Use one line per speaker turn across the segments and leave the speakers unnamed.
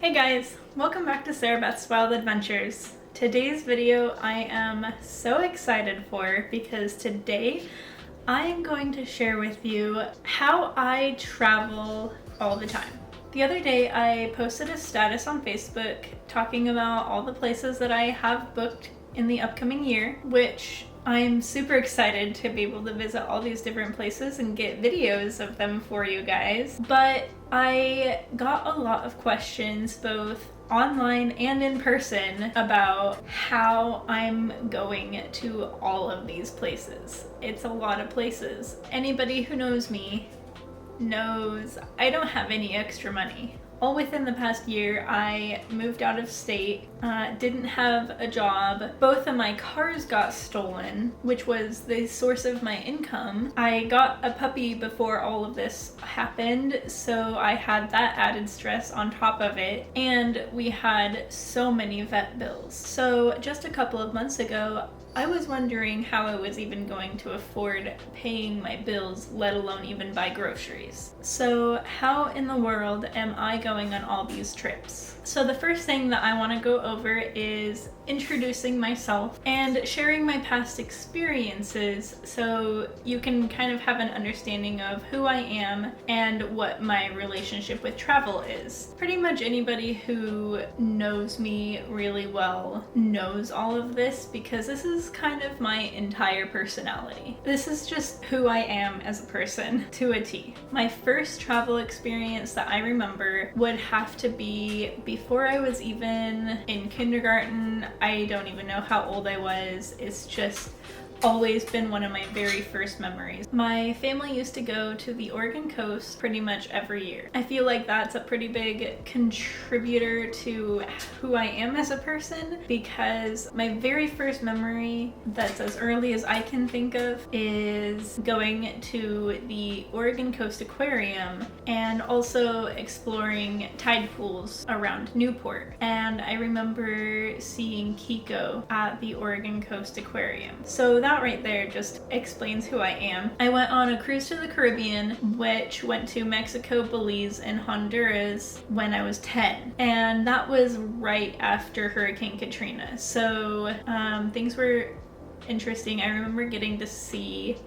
Hey guys, welcome back to Sarabeth's Wild Adventures. Today's video I am so excited for because today I am going to share with you how I travel all the time. The other day I posted a status on Facebook talking about all the places that I have booked in the upcoming year, which I'm super excited to be able to visit all these different places and get videos of them for you guys. But I got a lot of questions both online and in person about how I'm going to all of these places. It's a lot of places. Anybody who knows me knows I don't have any extra money. All within the past year, I moved out of state, didn't have a job. Both of my cars got stolen, which was the source of my income. I got a puppy before all of this happened, so I had that added stress on top of it. And we had so many vet bills. So just a couple of months ago, I was wondering how I was even going to afford paying my bills, let alone even buy groceries. So how in the world am I going on all these trips? So the first thing that I want to go over is introducing myself and sharing my past experiences so you can kind of have an understanding of who I am and what my relationship with travel is. Pretty much anybody who knows me really well knows all of this because this is kind of my entire personality. This is just who I am as a person to a T. My first travel experience that I remember would have to be before I was even in kindergarten. I don't even know how old I was. It's just always been one of my very first memories. My family used to go to the Oregon coast pretty much every year. I feel like that's a pretty big contributor to who I am as a person because my very first memory that's as early as I can think of is going to the Oregon Coast Aquarium and also exploring tide pools around Newport. And I remember seeing Kiko at the Oregon Coast Aquarium. So that right there just explains who I am. I went on a cruise to the Caribbean, which went to Mexico, Belize, and Honduras when I was 10. And that was right after Hurricane Katrina. So things were interesting. I remember getting to see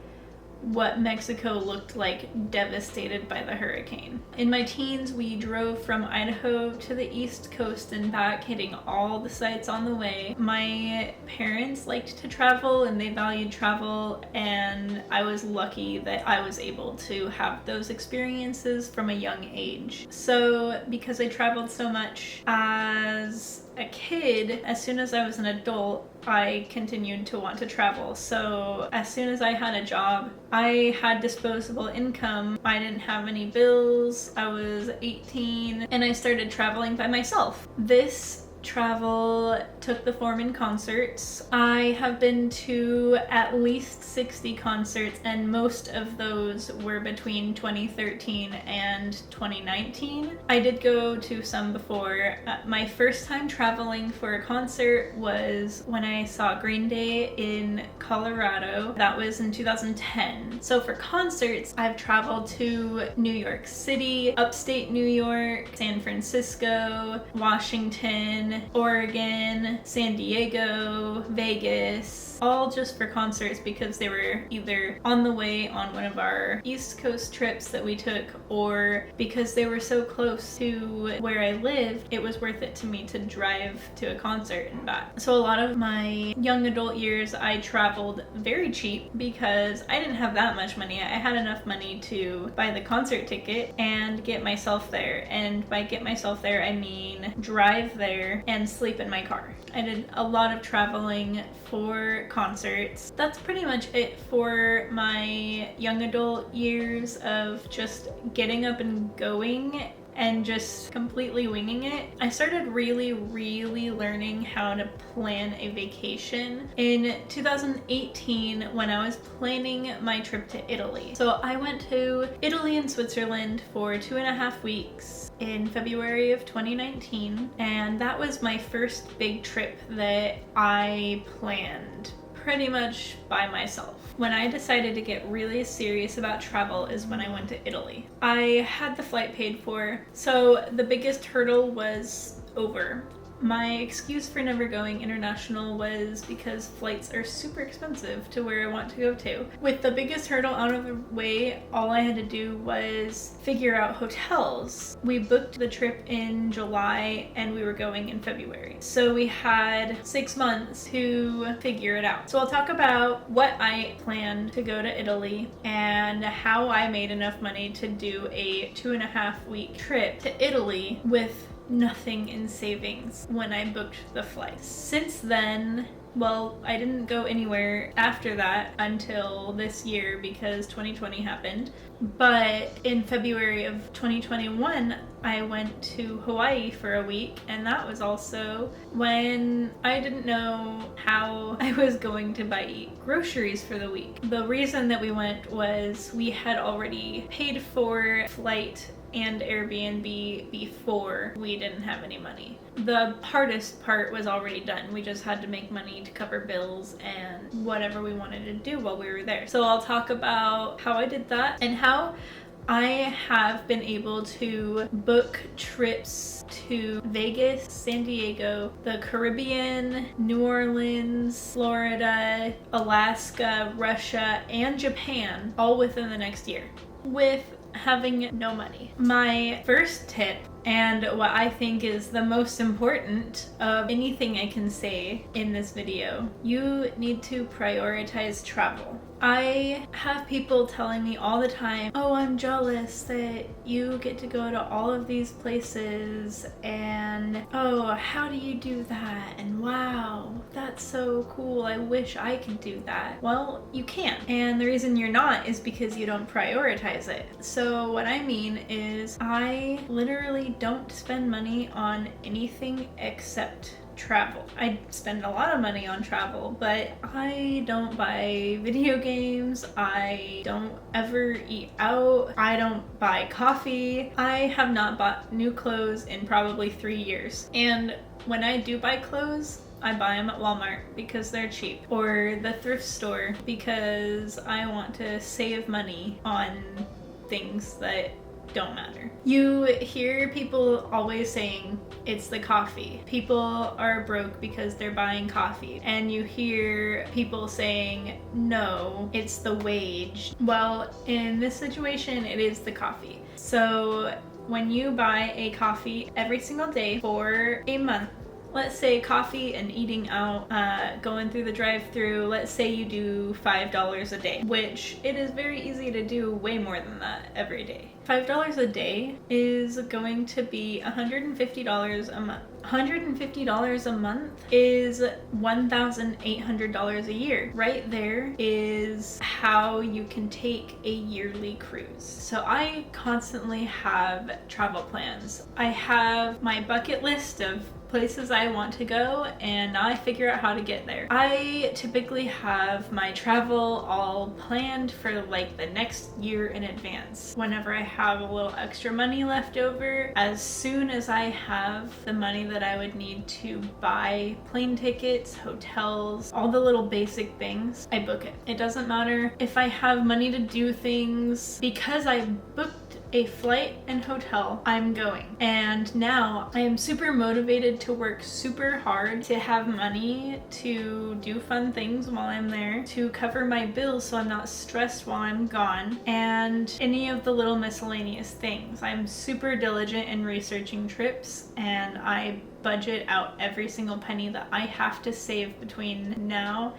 what Mexico looked like devastated by the hurricane. In my teens, we drove from Idaho to the East Coast and back, hitting all the sites on the way. My parents liked to travel and they valued travel, and I was lucky that I was able to have those experiences from a young age. So because I traveled so much as a kid, as soon as I was an adult, I continued to want to travel. So as soon as I had a job, I had disposable income. I didn't have any bills. I was 18 and I started traveling by myself. This travel took the form in concerts. I have been to at least 60 concerts, and most of those were between 2013 and 2019. I did go to some before. My first time traveling for a concert was when I saw Green Day in Colorado. That was in 2010. So for concerts, I've traveled to New York City, upstate New York, San Francisco, Washington, Oregon, San Diego, Vegas, all just for concerts because they were either on the way on one of our East Coast trips that we took, or because they were so close to where I lived, it was worth it to me to drive to a concert and back. So a lot of my young adult years, I traveled very cheap because I didn't have that much money. I had enough money to buy the concert ticket and get myself there. And by get myself there, I mean drive there and sleep in my car. I did a lot of traveling for concerts. That's pretty much it for my young adult years of just getting up and going and just completely winging it. I started really learning how to plan a vacation in 2018 when I was planning my trip to Italy. So I went to Italy and Switzerland for 2.5 weeks in February of 2019, and that was my first big trip that I planned pretty much by myself. When I decided to get really serious about travel is when I went to Italy. I had the flight paid for, so the biggest hurdle was over. My excuse for never going international was because flights are super expensive to where I want to go to. With the biggest hurdle out of the way, all I had to do was figure out hotels. We booked the trip in July and we were going in February. So we had 6 months to figure it out. So I'll talk about what I planned to go to Italy and how I made enough money to do a 2.5-week trip to Italy with nothing in savings when I booked the flights. Since then, well, I didn't go anywhere after that until this year because 2020 happened. But in February of 2021, I went to Hawaii for a week, and that was also when I didn't know how I was going to buy groceries for the week. The reason that we went was we had already paid for flight and Airbnb before we didn't have any money. The hardest part was already done. We just had to make money to cover bills and whatever we wanted to do while we were there. So I'll talk about how I did that and how I have been able to book trips to Vegas, San Diego, the Caribbean, New Orleans, Florida, Alaska, Russia, and Japan all within the next year with having no money. My first tip, and what I think is the most important of anything I can say in this video, you need to prioritize travel. I have people telling me all the time, oh, I'm jealous that you get to go to all of these places, and oh, how do you do that? And wow, that's so cool. I wish I could do that. Well, you can't. And the reason you're not is because you don't prioritize it. So what I mean is I literally don't spend money on anything except travel. I spend a lot of money on travel, but I don't buy video games, I don't ever eat out, I don't buy coffee, I have not bought new clothes in probably 3 years. And when I do buy clothes, I buy them at Walmart because they're cheap, or the thrift store because I want to save money on things that don't matter. You hear people always saying it's the coffee. People are broke because they're buying coffee. And you hear people saying, no, it's the wage. Well, in this situation, it is the coffee. So when you buy a coffee every single day for a month, let's say coffee and eating out, going through the drive-thru, let's say you do $5 a day, which it is very easy to do way more than that every day. $5 a day is going to be $150 a month. $150 a month is $1,800 a year. Right there is how you can take a yearly cruise. So I constantly have travel plans. I have my bucket list of places I want to go, and I figure out how to get there. I typically have my travel all planned for like the next year in advance. Whenever I have a little extra money left over, as soon as I have the money that I would need to buy plane tickets, hotels, all the little basic things, I book it. It doesn't matter if I have money to do things. Because I booked a flight and hotel, I'm going. And now I am super motivated to work super hard to have money to do fun things while I'm there, to cover my bills so I'm not stressed while I'm gone, and any of the little miscellaneous things. I'm super diligent in researching trips, and I budget out every single penny that I have to save between now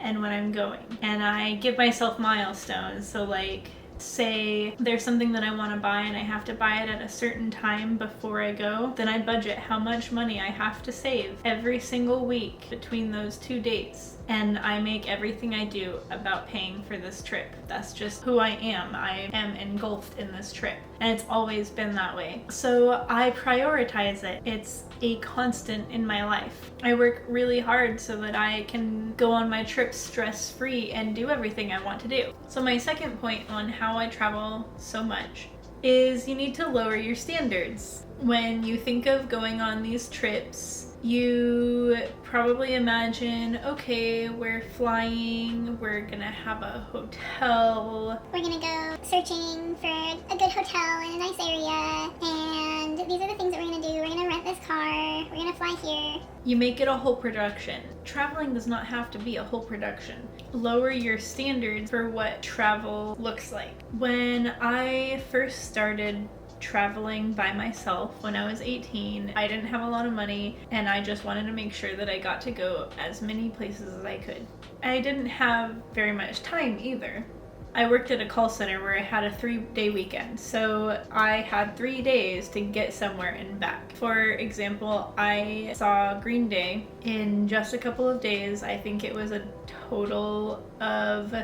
and when I'm going. And I give myself milestones, so like, say there's something that I want to buy and I have to buy it at a certain time before I go, then I budget how much money I have to save every single week between those 2 dates. And I make everything I do about paying for this trip. That's just who I am. I am engulfed in this trip. And it's always been that way. So I prioritize it. It's a constant in my life. I work really hard so that I can go on my trips stress-free and do everything I want to do. So my second point on how I travel so much is you need to lower your standards. When you think of going on these trips, You probably imagine, okay, we're flying, we're gonna have a hotel.
We're gonna go searching for a good hotel in a nice area, and these are the things that we're gonna do. We're gonna rent this car, we're gonna fly here.
You make it a whole production. Traveling does not have to be a whole production. Lower your standards for what travel looks like. When I first started traveling by myself when I was 18, I didn't have a lot of money, and I just wanted to make sure that I got to go as many places as I could. I didn't have very much time either. I worked at a call center where I had a 3-day weekend, so I had 3 days to get somewhere and back. For example, I saw Green Day in just a couple of days. I think it was a total of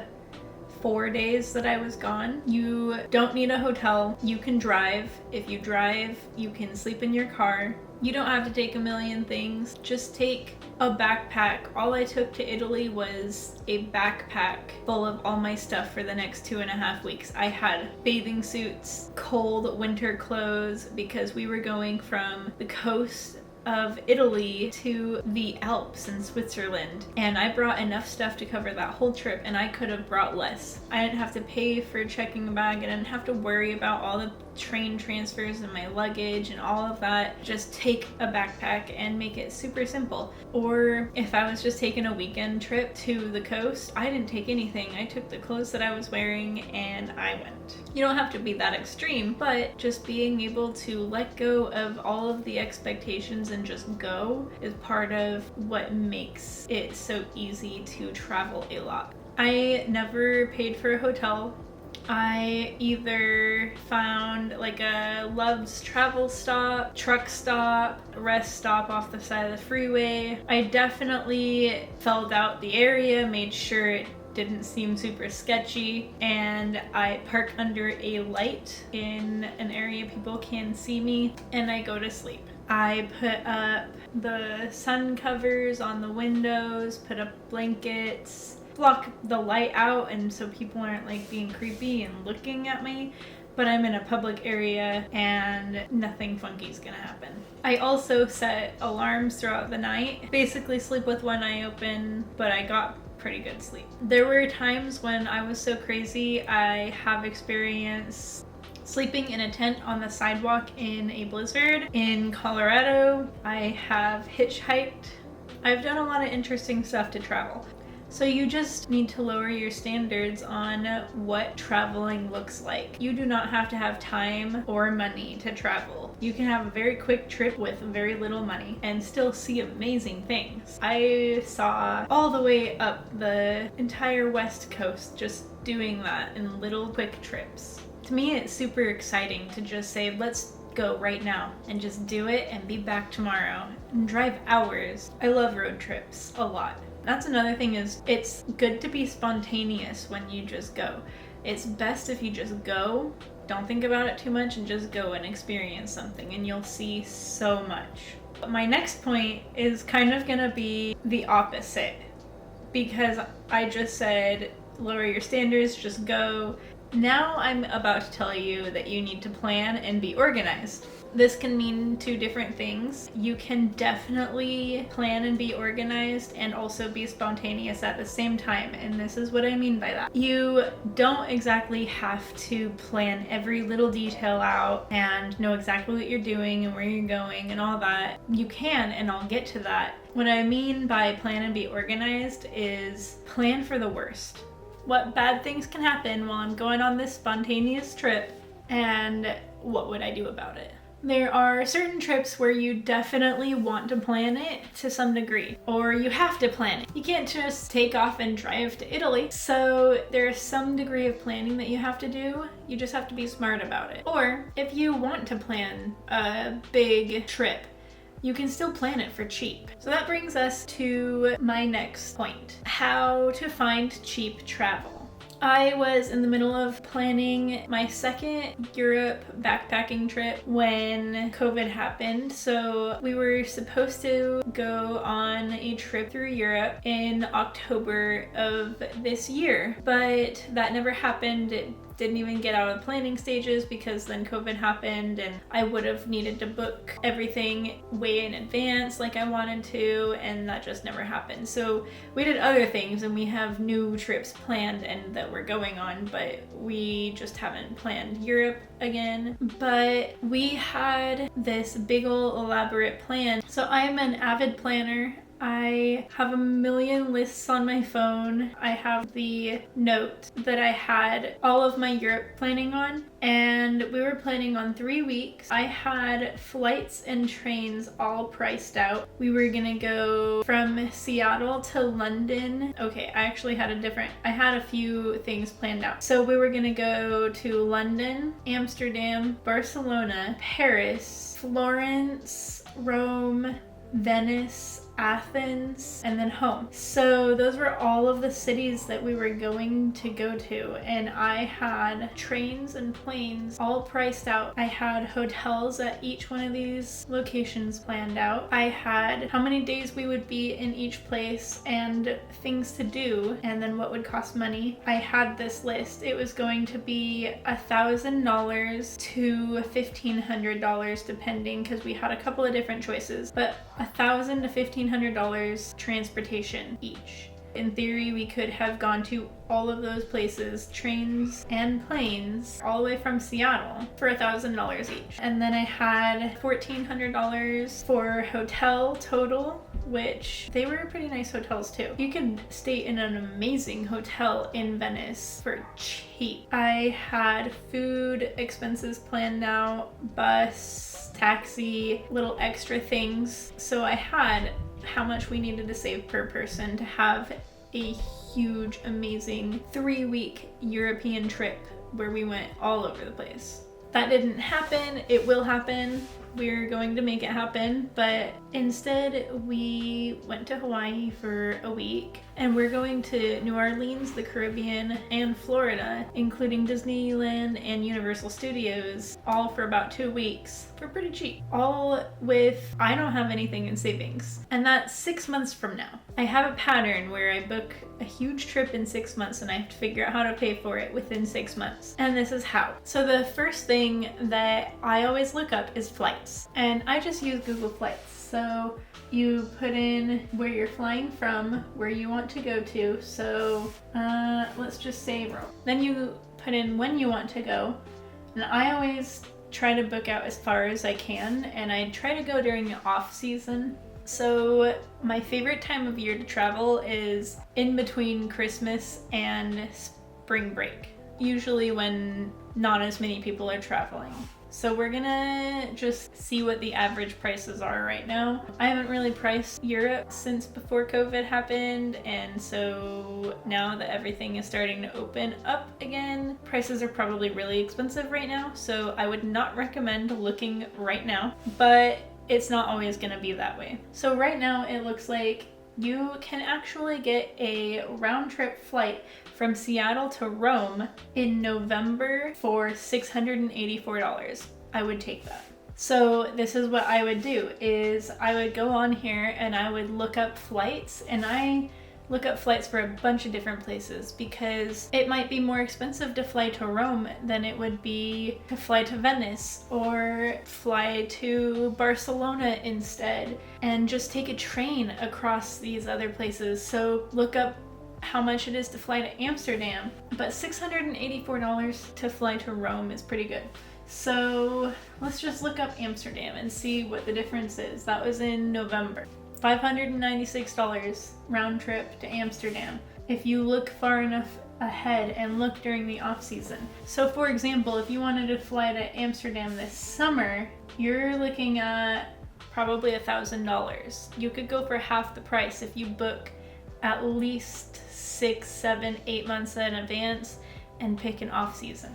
4 days that I was gone. You don't need a hotel. You can drive. If you drive, you can sleep in your car. You don't have to take a million things. Just take a backpack. All I took to Italy was a backpack full of all my stuff for the next 2.5 weeks. I had bathing suits, cold winter clothes, because we were going from the coast of Italy to the Alps in Switzerland, and I brought enough stuff to cover that whole trip, and I could have brought less. I didn't have to pay for checking a bag, and I didn't have to worry about all the train transfers and my luggage and all of that. Just take a backpack and make it super simple. Or if I was just taking a weekend trip to the coast, I didn't take anything. I took the clothes that I was wearing and I went. You don't have to be that extreme, but just being able to let go of all of the expectations and just go is part of what makes it so easy to travel a lot. I never paid for a hotel. I either found like a Love's travel stop, truck stop, rest stop off the side of the freeway. I definitely filled out the area, made sure it didn't seem super sketchy, and I park under a light in an area people can see me, and I go to sleep. I put up the sun covers on the windows, put up blankets, block the light out, and so people aren't like being creepy and looking at me, but I'm in a public area and nothing funky is gonna happen. I also set alarms throughout the night. Basically sleep with one eye open, but I got pretty good sleep. There were times when I was so crazy. I have experienced sleeping in a tent on the sidewalk in a blizzard in Colorado. I have hitchhiked. I've done a lot of interesting stuff to travel. So you just need to lower your standards on what traveling looks like. You do not have to have time or money to travel. You can have a very quick trip with very little money and still see amazing things. I saw all the way up the entire West Coast just doing that in little quick trips. To me, it's super exciting to just say, let's go right now and just do it and be back tomorrow and drive hours. I love road trips a lot. That's another thing, is it's good to be spontaneous when you just go. It's best if you just go, don't think about it too much, and just go and experience something, and you'll see so much. But my next point is kind of gonna be the opposite, because I just said lower your standards, just go. Now I'm about to tell you that you need to plan and be organized. This can mean 2 different things. You can definitely plan and be organized and also be spontaneous at the same time, and this is what I mean by that. You don't exactly have to plan every little detail out and know exactly what you're doing and where you're going and all that. You can, and I'll get to that. What I mean by plan and be organized is plan for the worst. What bad things can happen while I'm going on this spontaneous trip, and what would I do about it? There are certain trips where you definitely want to plan it to some degree, or you have to plan it. You can't just take off and drive to Italy. So there's some degree of planning that you have to do. You just have to be smart about it. Or if you want to plan a big trip, you can still plan it for cheap. So that brings us to my next point: how to find cheap travel. I was in the middle of planning my second Europe backpacking trip when COVID happened. So we were supposed to go on a trip through Europe in October of this year, but that never happened. It didn't even get out of the planning stages because then COVID happened and I would have needed to book everything way in advance like I wanted to, and that just never happened. So we did other things and we have new trips planned and that we're going on, but we just haven't planned Europe again. But we had this big ol' elaborate plan. So I am an avid planner. I have a million lists on my phone. I have the note that I had all of my Europe planning on, and we were planning on 3 weeks. I had flights and trains all priced out. We were gonna go from Seattle to London. Okay, I actually had I had a few things planned out. So we were gonna go to London, Amsterdam, Barcelona, Paris, Florence, Rome, Venice, Athens, and then home. So those were all of the cities that we were going to go to, and I had trains and planes all priced out. I had hotels at each one of these locations planned out. I had how many days we would be in each place and things to do, and then what would cost money. I had this list. It was going to be $1,000 to $1,500 depending, because we had a couple of different choices, but $1,000 to $1,500 transportation each. In theory, we could have gone to all of those places, trains and planes, all the way from Seattle for $1,000 each. And then I had $1,400 for hotel total, which they were pretty nice hotels too. You could stay in an amazing hotel in Venice for cheap. I had food expenses planned out, bus, taxi, little extra things. So I had how much we needed to save per person to have a huge, amazing 3-week European trip where we went all over the place. That didn't happen. It will happen. We're going to make it happen, but instead we went to Hawaii for a week, and we're going to New Orleans, the Caribbean, and Florida, including Disneyland and Universal Studios, all for about 2 weeks for pretty cheap. All with, I don't have anything in savings, and that's 6 months from now. I have a pattern where I book a huge trip in 6 months and I have to figure out how to pay for it within 6 months. And this is how. So the first thing that I always look up is flights. And I just use Google Flights. So you put in where you're flying from, where you want to go to. So let's just say Rome. Then you put in when you want to go. And I always try to book out as far as I can, and I try to go during the off season. So my favorite time of year to travel is in between Christmas and spring break, usually when not as many people are traveling. So we're gonna just see what the average prices are right now. I haven't really priced Europe since before COVID happened, and so now that everything is starting to open up again, prices are probably really expensive right now, so I would not recommend looking right now, but it's not always gonna be that way. So right now it looks like you can actually get a round-trip flight from Seattle to Rome in November for $684. I would take that. So this is what I would do, is I would go on here and I would look up flights, and I look up flights for a bunch of different places because it might be more expensive to fly to Rome than it would be to fly to Venice or fly to Barcelona instead, and just take a train across these other places. So look up how much it is to fly to Amsterdam, but $684 to fly to Rome is pretty good. So let's just look up Amsterdam and see what the difference is. That was in November. $596 round trip to Amsterdam if you look far enough ahead and look during the off season. So for example, if you wanted to fly to Amsterdam this summer, you're looking at probably $1,000. You could go for half the price if you book at least 6, 7, 8 months in advance and pick an off season.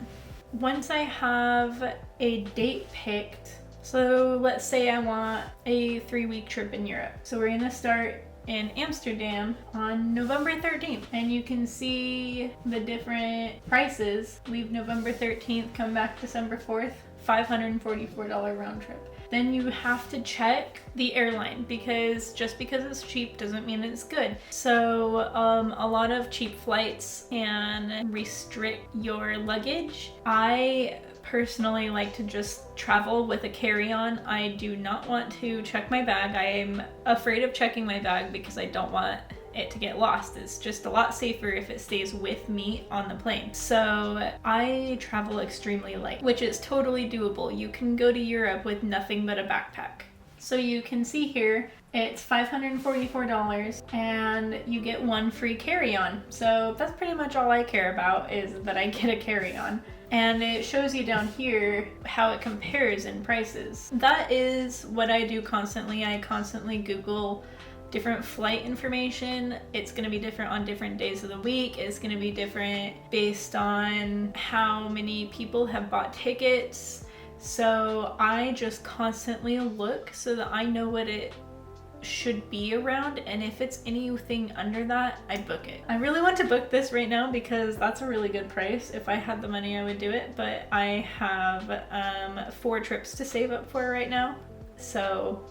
Once I have a date picked, so let's say I want a 3-week trip in Europe. So we're gonna start in Amsterdam on November 13th. And you can see the different prices. Leave November 13th, come back December 4th, $544 round trip. Then you have to check the airline, because just because it's cheap doesn't mean it's good. So a lot of cheap flights can restrict your luggage. I personally like to just travel with a carry-on. I do not want to check my bag. I am afraid of checking my bag because I don't want it to get lost. It's just a lot safer if it stays with me on the plane. So I travel extremely light, which is totally doable. You can go to Europe with nothing but a backpack. So you can see here, it's $544 and you get one free carry-on. So that's pretty much all I care about, is that I get a carry-on. And it shows you down here how it compares in prices. That is what I do constantly. I constantly Google different flight information. It's going to be different on different days of the week. It's going to be different based on how many people have bought tickets. So I just constantly look so that I know what it should be around, and if it's anything under that, I book it. I really want to book this right now because that's a really good price. If I had the money, I would do it, but I have 4 trips to save up for right now. So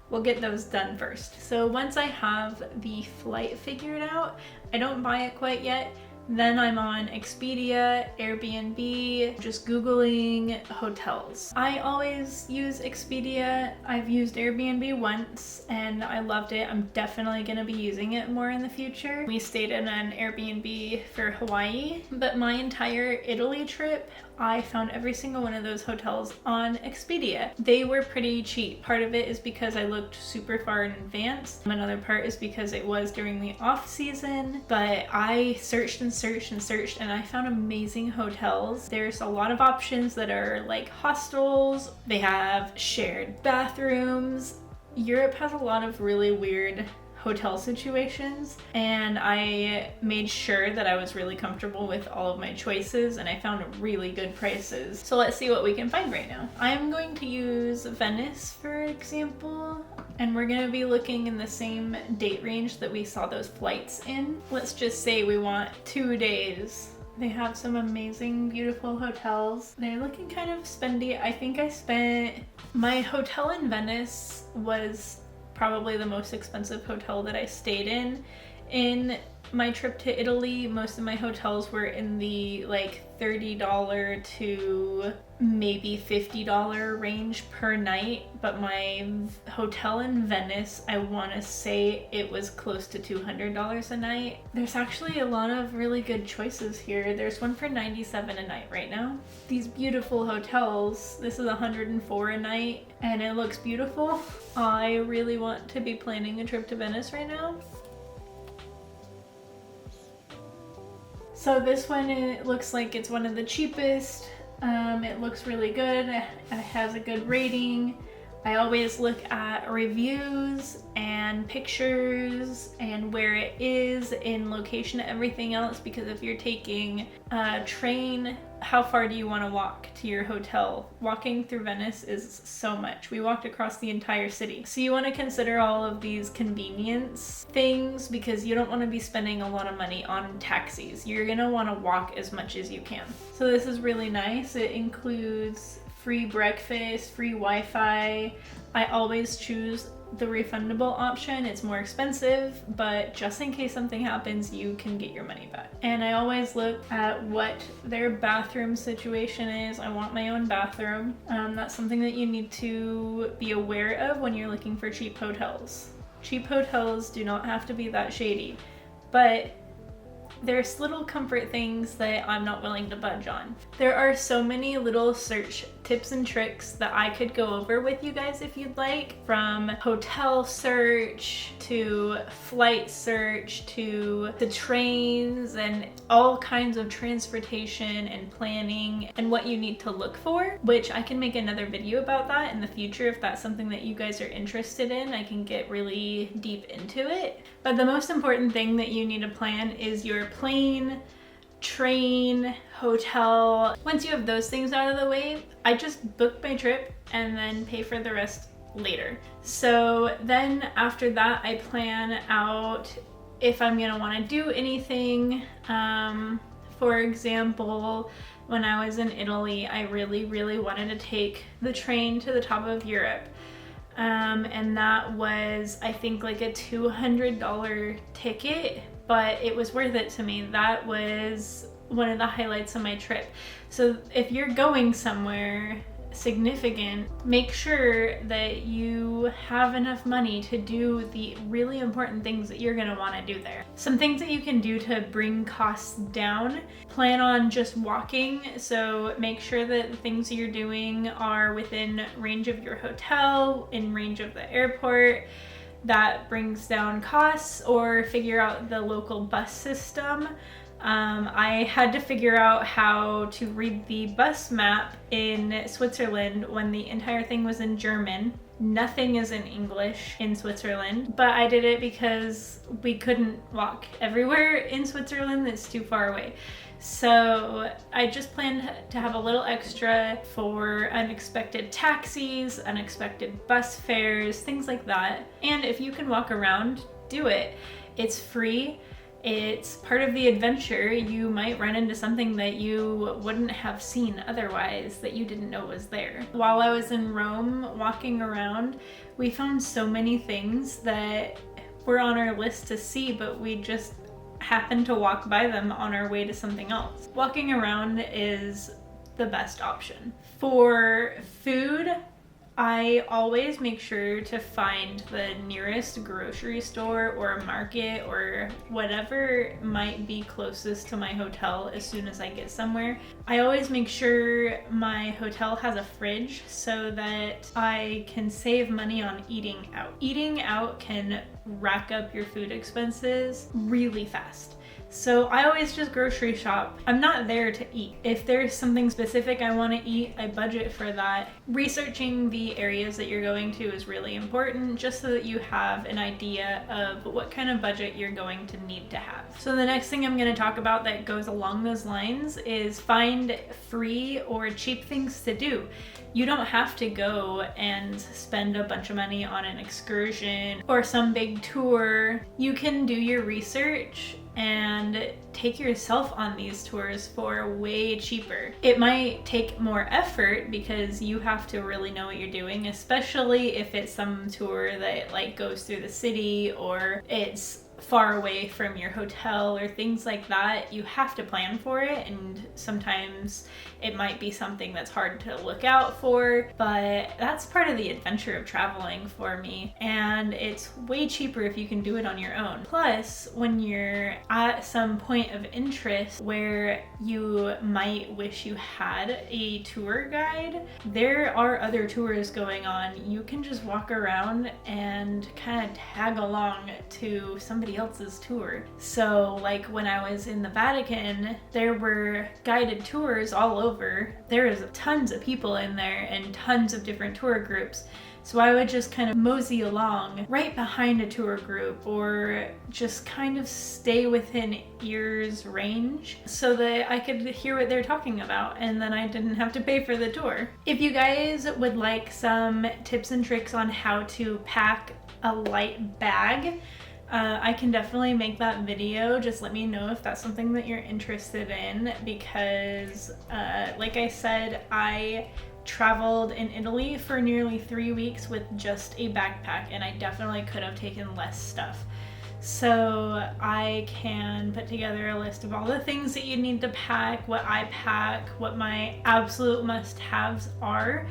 we'll get those done first. So once I have the flight figured out, I don't buy it quite yet. Then I'm on Expedia, Airbnb, just Googling hotels. I always use Expedia. I've used Airbnb once and I loved it. I'm definitely gonna be using it more in the future. We stayed in an Airbnb for Hawaii, but my entire Italy trip, I found every single one of those hotels on Expedia. They were pretty cheap. Part of it is because I looked super far in advance. Another part is because it was during the off season, but I searched and searched and searched and I found amazing hotels. There's a lot of options that are like hostels. They have shared bathrooms. Europe has a lot of really weird hotel situations, and I made sure that I was really comfortable with all of my choices, and I found really good prices. So let's see what we can find right now. I'm going to use Venice, for example, and we're gonna be looking in the same date range that we saw those flights in. Let's just say we want 2 days. They have some amazing, beautiful hotels. They're looking kind of spendy. I think my hotel in Venice was probably the most expensive hotel that I stayed in. In my trip to Italy, most of my hotels were in the like $30 to maybe $50 range per night, but my hotel in Venice, I want to say it was close to $200 a night. There's actually a lot of really good choices here. There's one for $97 a night right now. These beautiful hotels, this is $104 a night and it looks beautiful. I really want to be planning a trip to Venice right now. So this one, it looks like it's one of the cheapest. It looks really good. It has a good rating. I always look at reviews and pictures and where it is in location to everything else, because if you're taking a train, how far do you want to walk to your hotel? Walking through Venice is so much. We walked across the entire city. So you want to consider all of these convenience things, because you don't want to be spending a lot of money on taxis. You're going to want to walk as much as you can. So this is really nice. It includes free breakfast, free Wi-Fi. I always choose the refundable option. It's more expensive, but just in case something happens, you can get your money back. And I always look at what their bathroom situation is. I want my own bathroom. That's something that you need to be aware of when you're looking for cheap hotels. Cheap hotels do not have to be that shady, but there's little comfort things that I'm not willing to budge on. There are so many little search tips and tricks that I could go over with you guys if you'd like, from hotel search to flight search to the trains and all kinds of transportation and planning and what you need to look for, which I can make another video about that in the future if that's something that you guys are interested in. I can get really deep into it. But the most important thing that you need to plan is your plane, train, hotel. Once you have those things out of the way, I just book my trip and then pay for the rest later. So then after that, I plan out if I'm gonna want to do anything. For example, when I was in Italy, I really wanted to take the train to the top of Europe. And that was, I think, like a $200 ticket, but it was worth it to me. That was one of the highlights of my trip. So if you're going somewhere significant, make sure that you have enough money to do the really important things that you're going to want to do there. Some things that you can do to bring costs down: plan on just walking. So make sure that the things you're doing are within range of your hotel, in range of the airport. That brings down costs. Or figure out the local bus system. I had to figure out how to read the bus map in Switzerland when the entire thing was in German. Nothing is in English in Switzerland, but I did it because we couldn't walk everywhere in Switzerland. It's too far away. So I just planned to have a little extra for unexpected taxis, unexpected bus fares, things like that. And if you can walk around, do it. It's free. It's part of the adventure. You might run into something that you wouldn't have seen otherwise, that you didn't know was there. While I was in Rome walking around, we found so many things that were on our list to see, but we just happened to walk by them on our way to something else. Walking around is the best option. For food, I always make sure to find the nearest grocery store or market or whatever might be closest to my hotel as soon as I get somewhere. I always make sure my hotel has a fridge so that I can save money on eating out. Eating out can rack up your food expenses really fast. So I always just grocery shop. I'm not there to eat. If there's something specific I want to eat, I budget for that. Researching the areas that you're going to is really important, just so that you have an idea of what kind of budget you're going to need to have. So the next thing I'm going to talk about that goes along those lines is find free or cheap things to do. You don't have to go and spend a bunch of money on an excursion or some big tour. You can do your research and take yourself on these tours for way cheaper. It might take more effort because you have to really know what you're doing, especially if it's some tour that like goes through the city or it's far away from your hotel or things like that. You have to plan for it, and sometimes it might be something that's hard to look out for, but that's part of the adventure of traveling for me, and it's way cheaper if you can do it on your own. Plus, when you're at some point of interest where you might wish you had a tour guide, there are other tours going on. You can just walk around and kind of tag along to somebody else's tour. So like when I was in the Vatican, there were guided tours all over. There was tons of people in there and tons of different tour groups. So I would just kind of mosey along right behind a tour group, or just kind of stay within ear's range so that I could hear what they're talking about, and then I didn't have to pay for the tour. If you guys would like some tips and tricks on how to pack a light bag, I can definitely make that video. Just let me know if that's something that you're interested in, because like I said, I traveled in Italy for nearly 3 weeks with just a backpack, and I definitely could have taken less stuff. So I can put together a list of all the things that you need to pack, what I pack, what my absolute must-haves are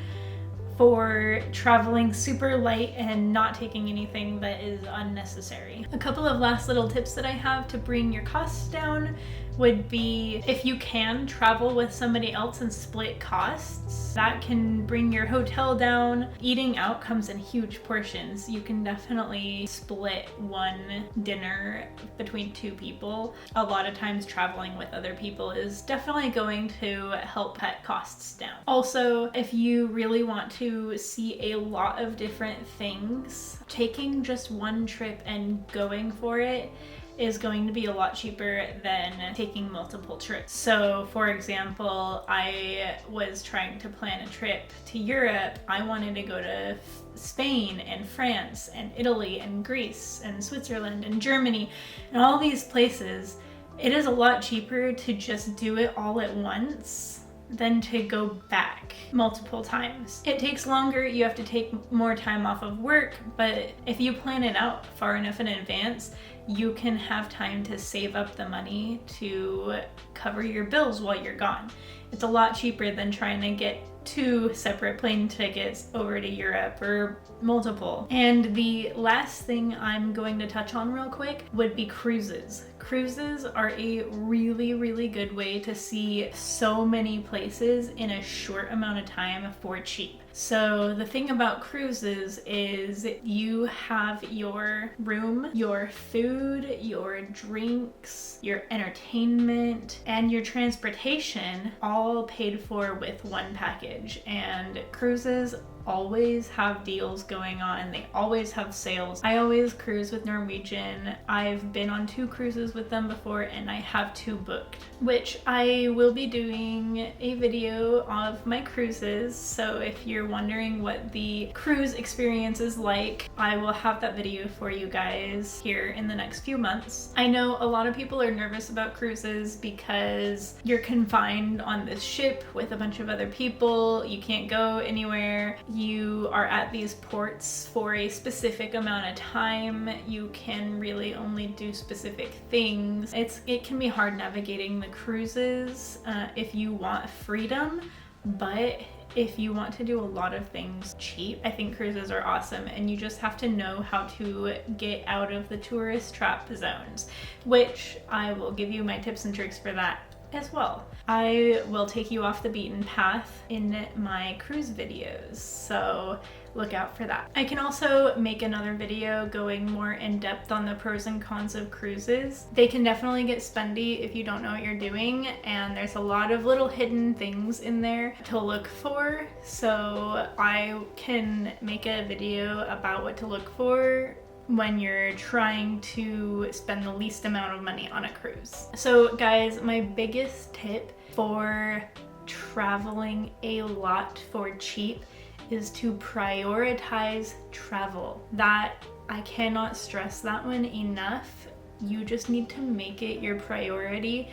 for traveling super light and not taking anything that is unnecessary. A couple of last little tips that I have to bring your costs down would be, if you can, travel with somebody else and split costs. That can bring your hotel down. Eating out comes in huge portions. You can definitely split one dinner between 2 people. A lot of times traveling with other people is definitely going to help cut costs down. Also, if you really want to see a lot of different things, taking just one trip and going for it is going to be a lot cheaper than taking multiple trips. So for example, I was trying to plan a trip to Europe. I wanted to go to Spain and France and Italy and Greece and Switzerland and Germany and all these places. It is a lot cheaper to just do it all at once than to go back multiple times. It takes longer, you have to take more time off of work, but if you plan it out far enough in advance, you can have time to save up the money to cover your bills while you're gone. It's a lot cheaper than trying to get 2 separate plane tickets over to Europe or multiple. And the last thing I'm going to touch on real quick would be cruises. Cruises are a really good way to see so many places in a short amount of time for cheap. So the thing about cruises is you have your room, your food, your drinks, your entertainment, and your transportation all paid for with one package. And cruises always have deals going on. They always have sales. I always cruise with Norwegian. I've been on 2 cruises with them before and I have 2 booked, which I will be doing a video of my cruises. So if you're wondering what the cruise experience is like, I will have that video for you guys here in the next few months. I know a lot of people are nervous about cruises because you're confined on this ship with a bunch of other people. You can't go anywhere. You are at these ports for a specific amount of time. You can really only do specific things. It can be hard navigating the cruises if you want freedom, but if you want to do a lot of things cheap, I think cruises are awesome, and you just have to know how to get out of the tourist trap zones, which I will give you my tips and tricks for that as well. I will take you off the beaten path in my cruise videos, so look out for that. I can also make another video going more in depth on the pros and cons of cruises. They can definitely get spendy if you don't know what you're doing, and there's a lot of little hidden things in there to look for, so I can make a video about what to look for when you're trying to spend the least amount of money on a cruise. So guys, my biggest tip for traveling a lot for cheap is to prioritize travel. That, I cannot stress that one enough. You just need to make it your priority.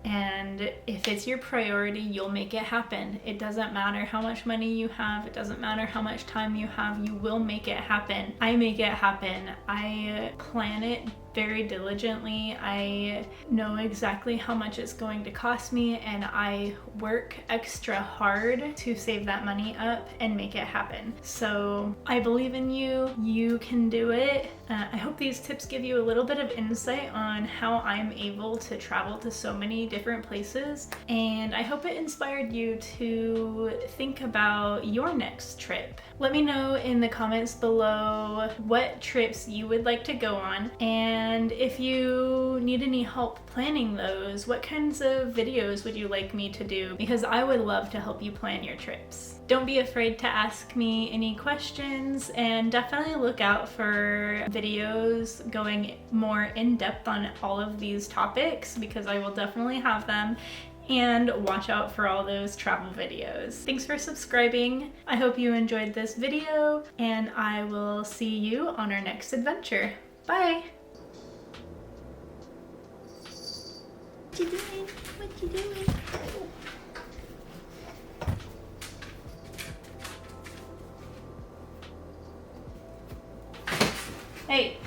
And if it's your priority, you'll make it happen. It doesn't matter how much money you have. It doesn't matter how much time you have. You will make it happen. I make it happen. I plan it very diligently. I know exactly how much it's going to cost me, and I work extra hard to save that money up and make it happen. So I believe in you. You can do it. I hope these tips give you a little bit of insight on how I'm able to travel to so many different places, and I hope it inspired you to think about your next trip. Let me know in the comments below what trips you would like to go on, and if you need any help planning those, what kinds of videos would you like me to do? Because I would love to help you plan your trips. Don't be afraid to ask me any questions, and definitely look out for videos going more in depth on all of these topics, because I will definitely have them. And watch out for all those travel videos. Thanks for subscribing. I hope you enjoyed this video, and I will see you on our next adventure. Bye! What you doing? What you doing? Hey!